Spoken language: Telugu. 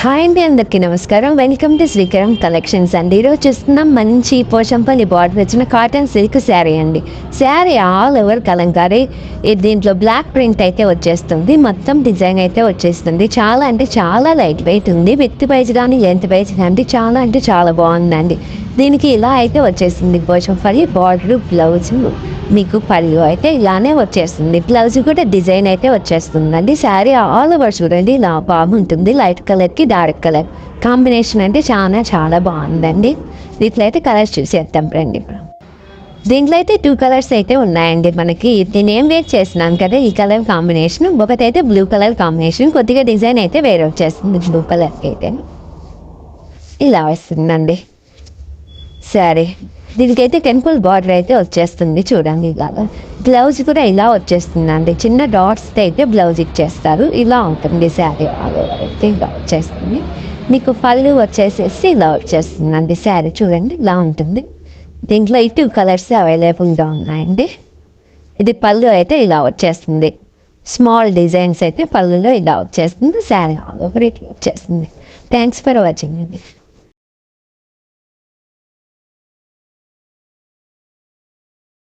హాయ్ అండి, అందరికీ నమస్కారం. వెల్కమ్ టు శ్రీకరం కలెక్షన్స్ అండి. ఈరోజు చూస్తున్నాం మంచి పోచంపల్లి బార్డర్ వచ్చిన కాటన్ సిల్క్ శారీ అండి. Sari all over Kalamkari. దీంట్లో బ్లాక్ ప్రింట్ అయితే వచ్చేస్తుంది, మొత్తం డిజైన్ అయితే వచ్చేస్తుంది. చాలా అంటే చాలా లైట్ వెయిట్ ఉంది. విత్ ప్రైజ్ కానీ లెంత్ ప్రైజ్ కానీ చాలా అంటే చాలా బాగుందండి. దీనికి ఇలా అయితే వచ్చేస్తుంది పోచంపల్లి బార్డర్, బ్లౌజ్ మీకు పళ్ళు అయితే ఇలానే వచ్చేస్తుంది. బ్లౌజ్ కూడా డిజైన్ అయితే వచ్చేస్తుందండి. శారీ ఆల్ ఓవర్ చూడండి ఇలా బాగుంటుంది. లైట్ కలర్కి డార్క్ కలర్ కాంబినేషన్ అంటే చాలా చాలా బాగుందండి. దీంట్లో అయితే కలర్స్ చూసేద్దాం రండి. దీంట్లో అయితే 2 కలర్స్ అయితే ఉన్నాయండి. మనకి నేను ఏం వేర్ చేస్తున్నాను కదా, ఈ కలర్ కాంబినేషన్. ఒకటైతే బ్లూ కలర్ కాంబినేషన్, కొద్దిగా డిజైన్ అయితే వేరే వచ్చేస్తుంది. బ్లూ కలర్కి అయితే ఇలా వస్తుందండి సరే. దీనికైతే టెంపుల్ బార్డర్ అయితే వచ్చేస్తుంది చూడండి. ఇలా బ్లౌజ్ కూడా ఇలా వచ్చేస్తుందండి. చిన్న డాట్స్ అయితే బ్లౌజ్ ఇచ్చేస్తారు. ఇలా ఉంటుంది శారీ అయితే ఇలా వచ్చేస్తుంది. మీకు పళ్ళు వచ్చేసేసి ఇలా వచ్చేస్తుందండి. శారీ చూడండి ఇలా ఉంటుంది. దీంట్లో ఈ 2 కలర్స్ అవైలబుల్గా ఉన్నాయండి. ఇది పళ్ళు అయితే ఇలా వచ్చేస్తుంది. స్మాల్ డిజైన్స్ అయితే పళ్ళులో ఇలా వచ్చేస్తుంది. శారీ ఆల్ ఓవర్ ఇట్లా వచ్చేస్తుంది. థ్యాంక్స్ ఫర్ వాచింగ్ అండి.